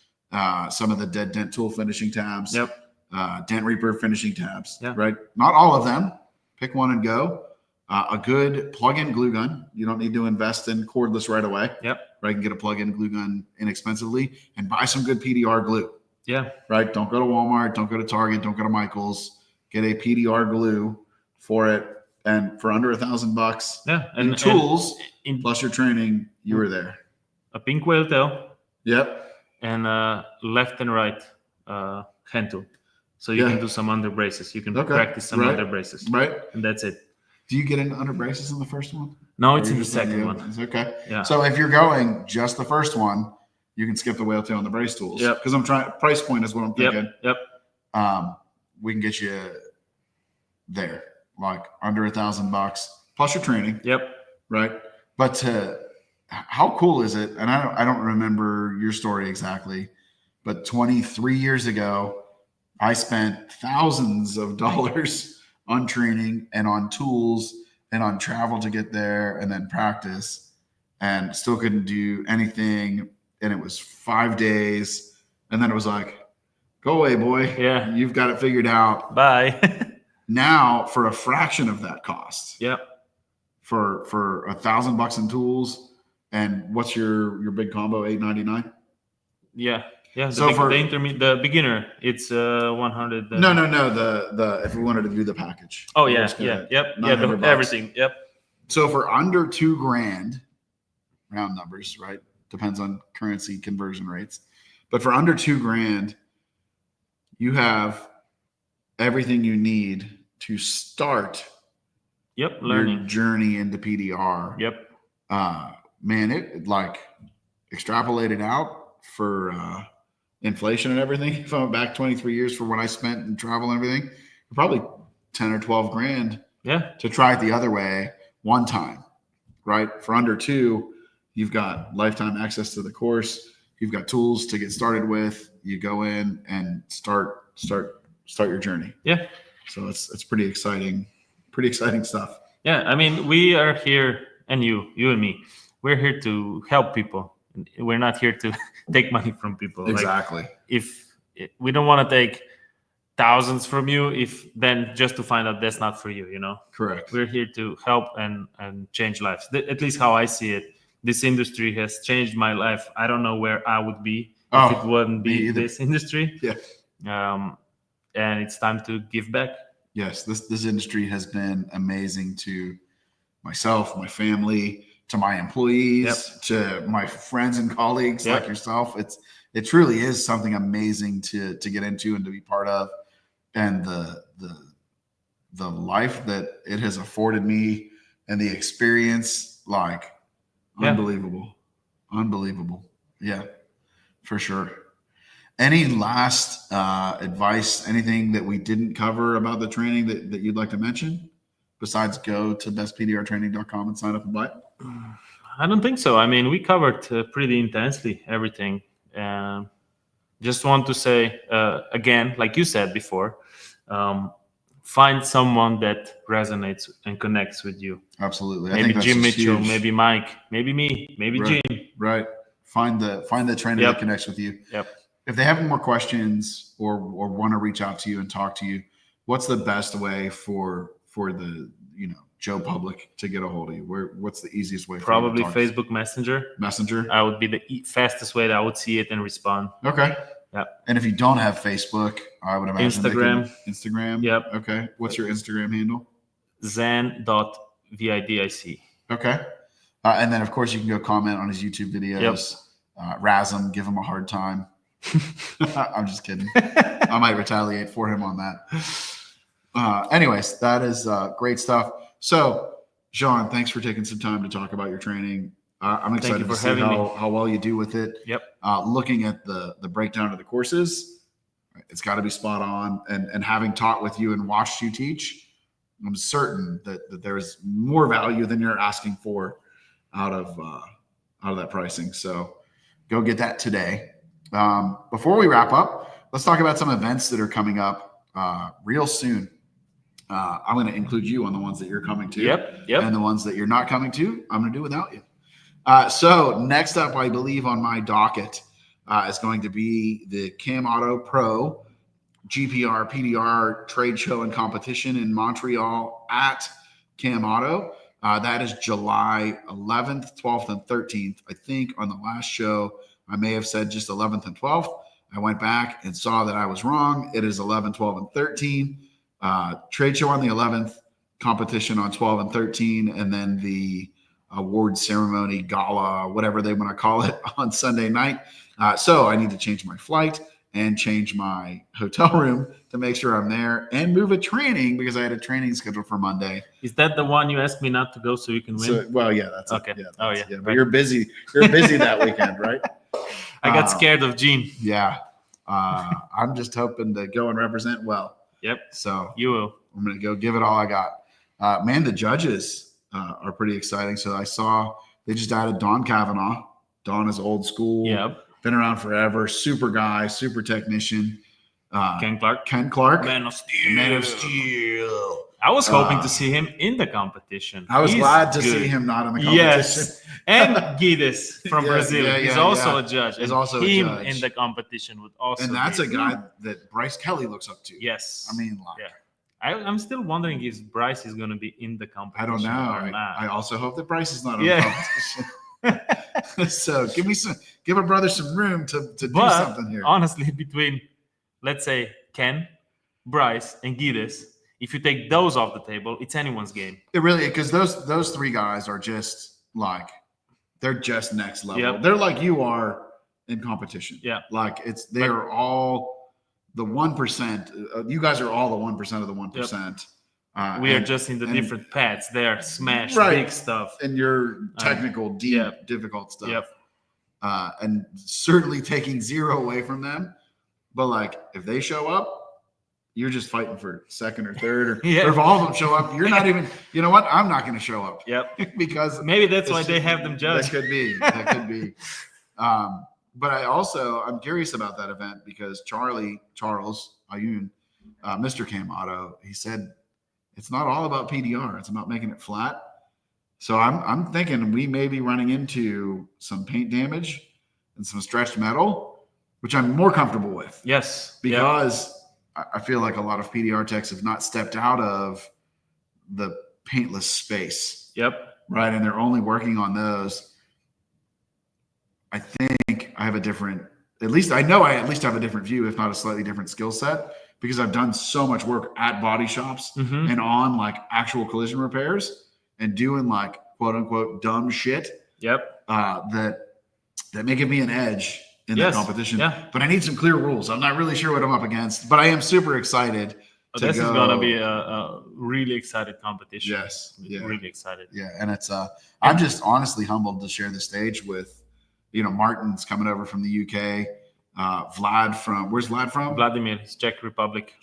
Some of the dead dent tool finishing tabs. Yep. Dent Reaper finishing tabs. Yeah. Right. Not all of them. Pick one and go. A good plug-in glue gun. You don't need to invest in cordless right away. Yep. Right. You can get a plug-in glue gun inexpensively and buy some good PDR glue. Yeah. Right. Don't go to Walmart. Don't go to Target. Don't go to Michael's. Get a PDR glue for it. And for under $1,000, Yeah. and tools plus your training, you were there. A pink whale tail. Yep. And left and right hand tool. So you can do some under braces. You can practice some under braces. Right. And that's it. Do you get into under braces in the first one? No, it's in the second one. It's okay. Yeah. So if you're going just the first one, you can skip the whale tail and the brace tools. Yep. Because I'm trying, price point is what I'm thinking. Yep. We can get you there, like under $1,000 plus your training. Yep. Right. But how cool is it? And I don't remember your story exactly, but 23 years ago, I spent thousands of dollars on training and on tools and on travel to get there and then practice, and still couldn't do anything. And it was 5 days. And then it was like, go away, boy. Yeah. You've got it figured out. Bye. Now for a fraction of that cost. Yep. For $1,000 in tools. And what's your big combo? $899? Yeah. Yeah. So the beginner, it's 100. No. The if we wanted to do the package. Oh yeah. Yep. Yeah. Everything. Yep. So for under $2,000, round numbers, right? Depends on currency conversion rates. But for under $2,000, you have everything you need to start learning your journey into PDR. Yep. Man, it like extrapolated out for inflation and everything. If I went back 23 years for what I spent in travel and everything, probably 10 or 12 grand. Yeah. To try it the other way one time, right? For under $2,000, you've got lifetime access to the course. You've got tools to get started with. You go in and start your journey. Yeah. So it's pretty exciting stuff. Yeah. I mean, we are here, and you and me, we're here to help people. We're not here to take money from people. Exactly. Like, if we don't want to take thousands from you, if then just to find out that's not for you, Correct. We're here to help and change lives. At least how I see it. This industry has changed my life. I don't know where I would be if it wouldn't be this industry. Yeah. And it's time to give back. Yes, this industry has been amazing to myself, my family, to my employees, to my friends and colleagues like yourself. It truly is something amazing to get into and to be part of, and the life that it has afforded me and the experience, like unbelievable. Yeah, for sure. Any last advice, anything that we didn't cover about the training that you'd like to mention besides go to bestpdrtraining.com and sign up and buy it? I don't think so. I mean, we covered pretty intensely everything. Just want to say, again, like you said before, find someone that resonates and connects with you. Absolutely. Maybe Jim Mitchell, maybe Mike, maybe me, maybe Jim. Right. Find the trainer that connects with you. Yep. If they have more questions or want to reach out to you and talk to you, what's the best way for the Joe public to get a hold of you? What's the easiest way? Probably Facebook Messenger. I would be the fastest way that I would see it and respond. Okay. Yeah. And if you don't have Facebook, I would imagine Instagram. Yep. Okay. What's your Instagram handle? Zan.vidic. Okay. And then of course you can go comment on his YouTube videos. Razz him, give him a hard time. I'm just kidding. I might retaliate for him on that. Anyways, that is great stuff. So, Sean, thanks for taking some time to talk about your training. I'm excited to see how well you do with it. Yep. Looking at the breakdown of the courses, it's got to be spot on. And having taught with you and watched you teach, I'm certain that there's more value than you're asking for out of that pricing. So go get that today. Before we wrap up, let's talk about some events that are coming up real soon. I'm going to include you on the ones that you're coming to. Yep. And the ones that you're not coming to, I'm going to do without you. So next up, I believe on my docket is going to be the Cam Auto Pro GPR PDR trade show and competition in Montreal at Cam Auto. That is July 11th, 12th, and 13th. I think on the last show, I may have said just 11th and 12th. I went back and saw that I was wrong. It is 11, 12, and 13. Trade show on the 11th, competition on 12 and 13, and then the award ceremony, gala, whatever they want to call it, on Sunday night. So I need to change my flight and change my hotel room to make sure I'm there and move a training because I had a training scheduled for Monday. Is that the one you asked me not to go so you can win? So, well, yeah, that's okay. Yeah, but you're busy. You're busy that weekend, right? I got scared of Gene. Yeah. I'm just hoping to go and represent well. Yep. So you will. I'm going to go give it all I got. Man, the judges are pretty exciting. So I saw they just added Don Kavanaugh. Don is old school. Yep. Been around forever. Super guy, super technician. Ken Clark. Man of Steel. I was hoping to see him in the competition. I was glad to see him not in the competition. Yes. And Guides from Brazil. He's also a judge. He's also a judge. In the competition would also. And that's a guy that Bryce Kelly looks up to. Yes. I mean, I'm still wondering if Bryce is going to be in the competition. I don't know. Or not. I also hope that Bryce is not in the competition. So give a brother some room to do something here. Honestly, between, let's say, Ken, Bryce, and Guides, if you take those off the table, it's anyone's game. It really, because those three guys are just like, they're just next level. Yep. They're like you are in competition. Yeah. Like they're all the 1%. You guys are all the 1% of the 1%. Yep. We are just in the different paths. They're smash big stuff. And your technical, difficult stuff. Yep. And certainly taking zero away from them. But like, if they show up, you're just fighting for second or third. Or if all of them show up, you're not even, you know what? I'm not going to show up. Yep. Because maybe that's why they have them judged. That could be. But I'm curious about that event because Charles Ayun, Mr. Cam Auto, he said, it's not all about PDR. It's about making it flat. So I'm thinking we may be running into some paint damage and some stretched metal, which I'm more comfortable with. Yes. Because I feel like a lot of PDR techs have not stepped out of the paintless space. Yep. Right. And they're only working on those. I think I have at least have a different view, if not a slightly different skill set. Because I've done so much work at body shops and on like actual collision repairs and doing like quote unquote dumb shit. Yep. That may give me an edge in that competition. Yeah. But I need some clear rules. I'm not really sure what I'm up against, but I am super excited. This is gonna be a really excited competition. Yes. Yeah. Really excited. Yeah. And it's I'm just honestly humbled to share the stage with, Martin's coming over from the UK. Where's Vlad from? Vladimir, Czech Republic.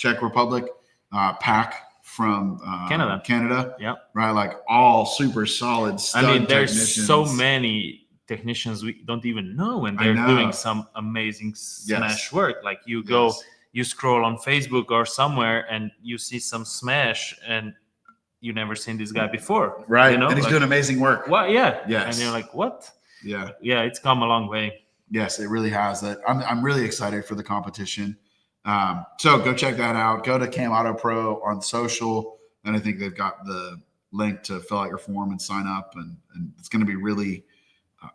Pack from Canada. Yeah. Right. Like all super solid stud there's so many technicians we don't even know, and they're doing some amazing smash work. Like you go, you scroll on Facebook or somewhere and you see some smash and you never seen this guy before. Right. And he's doing amazing work. Well, yeah. Yes. And you're like, what? Yeah. Yeah. It's come a long way. Yes, it really has. That I'm really excited for the competition. So go check that out. Go to Cam Auto Pro on social, and I think they've got the link to fill out your form and sign up. And it's going to be really.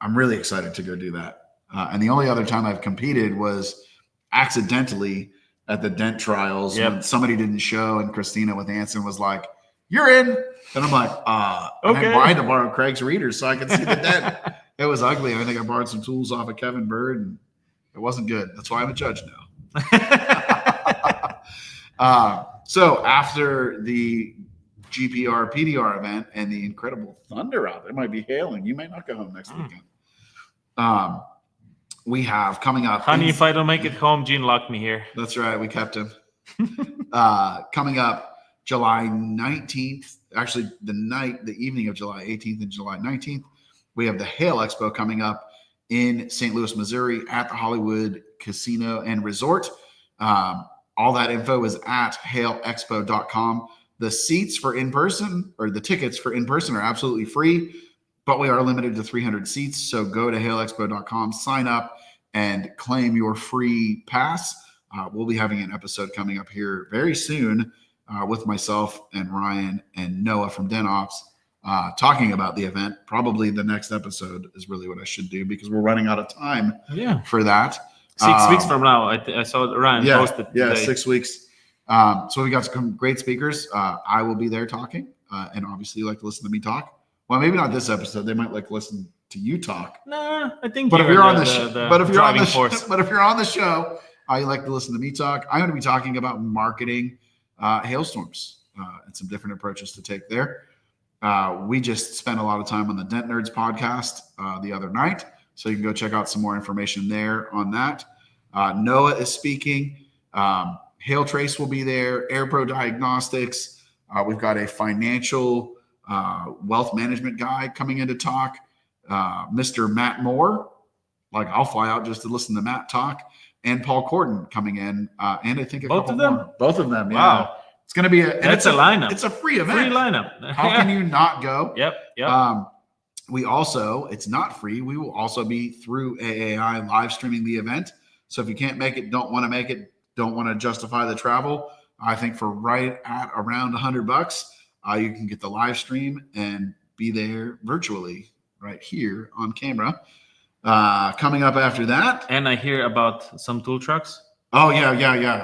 I'm really excited to go do that. And the only other time I've competed was accidentally at the Dent trials when somebody didn't show, and Christina with Anson was like, "You're in," and I'm like, "Okay." And I had to borrow Craig's readers so I could see the Dent. It was ugly. I think I borrowed some tools off of Kevin Bird, and It wasn't good. That's why I'm a judge now. So after the GPR PDR event and the incredible thunder out there, might be hailing. You may not go home next weekend. We have coming up. Honey, if I don't make it home, Gene locked me here. That's right. We kept him. Coming up July 19th, actually the evening of July 18th and July 19th, we have the Hail Expo coming up in St. Louis, Missouri at the Hollywood Casino and Resort. All that info is at hailexpo.com. The seats for in-person, or the tickets for in-person, are absolutely free, but we are limited to 300 seats. So go to hailexpo.com, sign up, and claim your free pass. We'll be having an episode coming up here very soon with myself and Ryan and Noah from Dent Ops talking about the event. Probably the next episode is really what I should do because we're running out of time for that. 6 weeks from now, I saw Ryan posted today. 6 weeks. So we got some great speakers. I will be there talking, and obviously you like to listen to me talk. Well, maybe not this episode. They might like to listen to you talk. No, I think. But if you're on the show, you like to listen to me talk. I'm going to be talking about marketing hailstorms and some different approaches to take there. We just spent a lot of time on the Dent Nerds podcast the other night. So you can go check out some more information there on that. Noah is speaking. Hail Trace will be there. AirPro Diagnostics. We've got a financial wealth management guy coming in to talk. Mr. Matt Moore. Like I'll fly out just to listen to Matt talk. And Paul Corden coming in. And I think both of them. More. Both of them. Yeah. Wow. It's going to be that's a lineup. It's a free event. Free lineup. How can you not go? Yep. We also, it's not free. We will also be through AAI live streaming the event. So if you can't make it, don't want to make it, don't want to justify the travel, I think for right at around $100, you can get the live stream and be there virtually right here on camera. Coming up after that. And I hear about some tool trucks. Oh, yeah,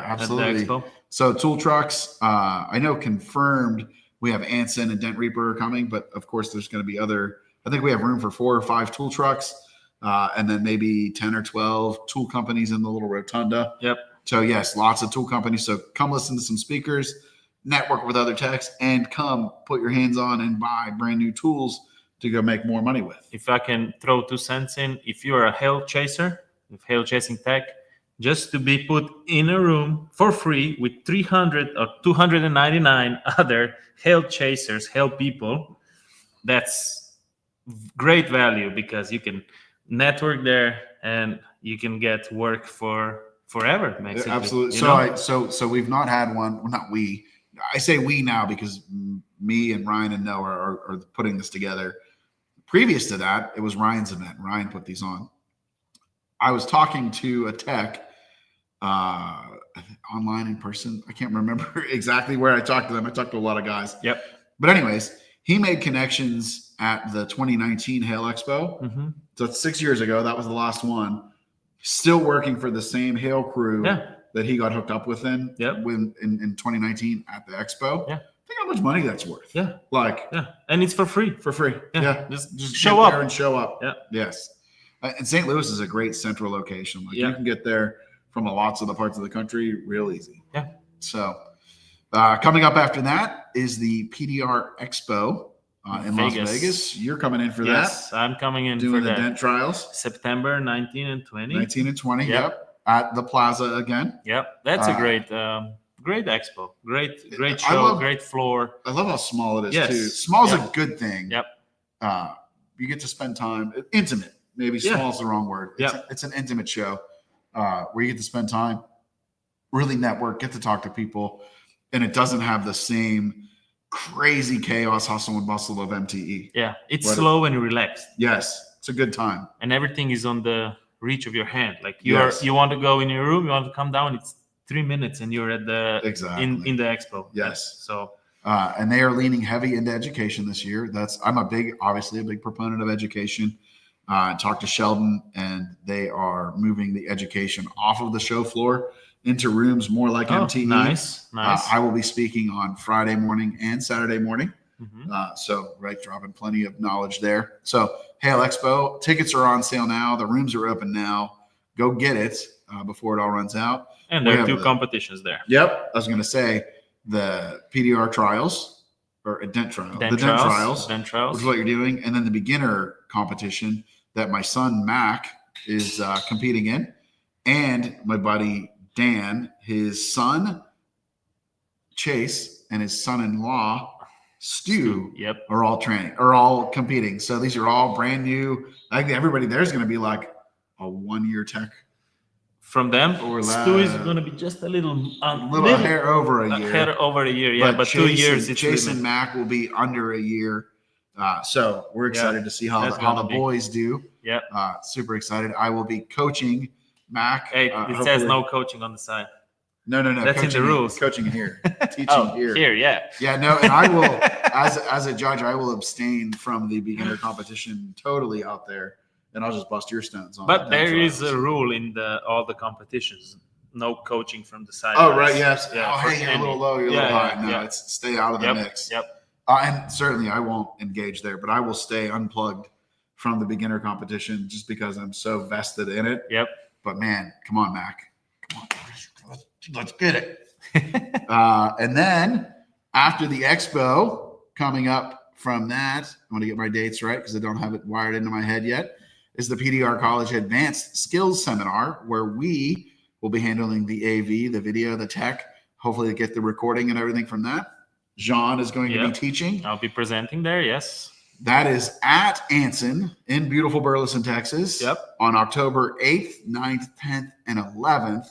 absolutely. At the expo. So tool trucks, I know confirmed we have Anson and Dent Reaper coming, but of course there's going to be other. I think we have room for 4 or 5 tool trucks, and then maybe 10 or 12 tool companies in the little rotunda. Yep. So yes, lots of tool companies. So come listen to some speakers, network with other techs, and come put your hands on and buy brand new tools to go make more money with. If I can throw 2 cents in, if you're a hail chaser, with hail chasing tech, just to be put in a room for free with 300 or 299 other hail chasers, hail people, that's great value because you can network there and you can get work for forever. Basically, absolutely. So we've not had one. Well, not we. I say we now because me and Ryan and Noah are putting this together. Previous to that, it was Ryan's event. Ryan put these on. I was talking to a tech online, in person. I can't remember exactly where I talked to them. I talked to a lot of guys. Yep. But anyways, he made connections at the 2019 Hail Expo. Mm-hmm. So it's 6 years ago. That was the last one. Still working for the same Hail crew that he got hooked up with in 2019 at the expo. Yeah. Think how much money that's worth. Yeah. Yeah. And it's for free. Yeah. Just show up there and show up. Yeah. Yes. And St. Louis is a great central location. Like you can get there from lots of the parts of the country real easy. Yeah. So coming up after that is the PDR Expo in Las Vegas. You're coming in for that. Yes, I'm coming in doing for the that. Dent trials. September 19 and 20. 19 and 20. Yep. At the Plaza again. Yep. That's a great expo. Great show. Great floor. I love how small it is too. Small is a good thing. Yep. You get to spend time. Intimate. Maybe small is the wrong word. It's an intimate show where you get to spend time, really network, get to talk to people, and it doesn't have the same crazy chaos, hustle and bustle of MTE. Yeah, it's slow and relaxed. Yes, it's a good time. And everything is on the reach of your hand. Like you want to go in your room, you want to come down, it's 3 minutes and you're at the in the expo. Yes. So and they are leaning heavy into education this year. I'm obviously a big proponent of education. Talked to Sheldon, and they are moving the education off of the show floor into rooms more like MTE. Nice. I will be speaking on Friday morning and Saturday morning. Mm-hmm. Dropping plenty of knowledge there. So Hail Expo tickets are on sale now. The rooms are open now. go get it before it all runs out. And there are 2 competitions there. Yep. I was going to say the PDR trials or a Dent trial. Dent trials, which is what you're doing. And then the beginner competition that my son, Mac, is competing in. And my buddy, Dan, his son, Chase, and his son-in-law, Stu, are all competing. So these are all brand new. I think everybody there's going to be like a 1-year tech from them. Stu is going to be just a little hair over a year. Hair over a year, yeah. But Chase 2 years. Chase and Mac will be under a year. So we're excited to see how the boys do. Yeah. Super excited. I will be coaching Mac. Hey, it says no coaching on the side. No. That's in the rules. Coaching here, teaching here. Here, yeah. Yeah, no, and I will, as a judge, I will abstain from the beginner competition totally out there, and I'll just bust your stones on. But there is a rule in all the competitions: no coaching from the side. Oh, right, yes. Yeah, hey, you're a little low, you're a little high. No, it's stay out of the mix. Yep. And certainly, I won't engage there, but I will stay unplugged from the beginner competition just because I'm so vested in it. Yep. But man, come on, Mac. Come on. Let's get it. And then after the expo, coming up from that, I'm going to get my dates right because I don't have it wired into my head yet, is the PDR College Advanced Skills Seminar, where we will be handling the AV, the video, the tech, hopefully to get the recording and everything from that. Jean is going to be teaching. I'll be presenting there, yes. That is at Anson in beautiful Burleson, Texas. Yep. On October 8th, 9th, 10th, and 11th.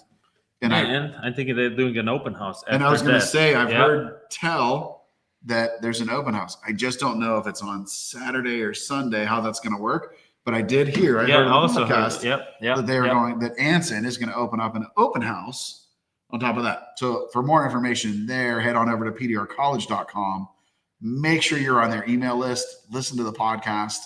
And I think they're doing an open house. And I was going to say, I've heard tell that there's an open house. I just don't know if it's on Saturday or Sunday, how that's going to work. But I did hear, I heard on the podcast that they were going, that Anson is going to open up an open house on top of that. So for more information there, head on over to pdrcollege.com. Make sure you're on their email list. Listen to the podcast.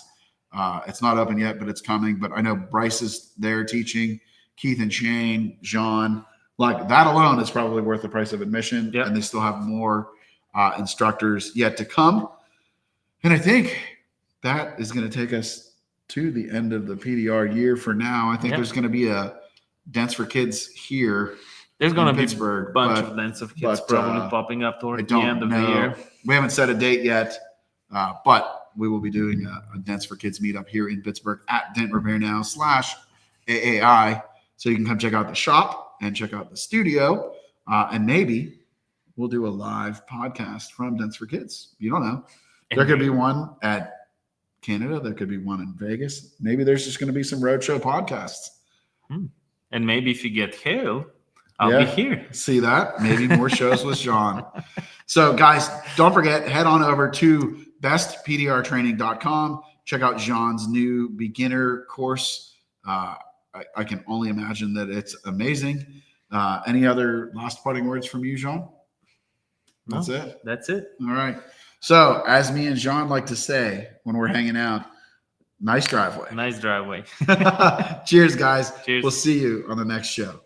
It's not open yet, but it's coming. But I know Bryce is there teaching, Keith and Shane, Jean. Like that alone is probably worth the price of admission. Yep. And they still have more instructors yet to come. And I think that is going to take us to the end of the PDR year for now. I think there's going to be a Dents for Kids here. There's going to be Pittsburgh, a bunch of Dents of Kids probably popping up toward the end of the year. We haven't set a date yet, but we will be doing a Dents for Kids meetup here in Pittsburgh at Dent Repair Now /AAI. So you can come check out the shop and check out the studio, and maybe we'll do a live podcast from Dents for Kids. You don't know. There could be one at Canada. There could be one in Vegas. Maybe there's just going to be some roadshow podcasts. And maybe if you get hailed, I'll be here. See that? Maybe more shows with Sean. So, guys, don't forget, head on over to bestpdrtraining.com. Check out Jean's new beginner course. I can only imagine that it's amazing. Any other last parting words from you, Jean? That's it? That's it. All right. So, as me and Jean like to say when we're hanging out, nice driveway. Nice driveway. Cheers, guys. Cheers. We'll see you on the next show.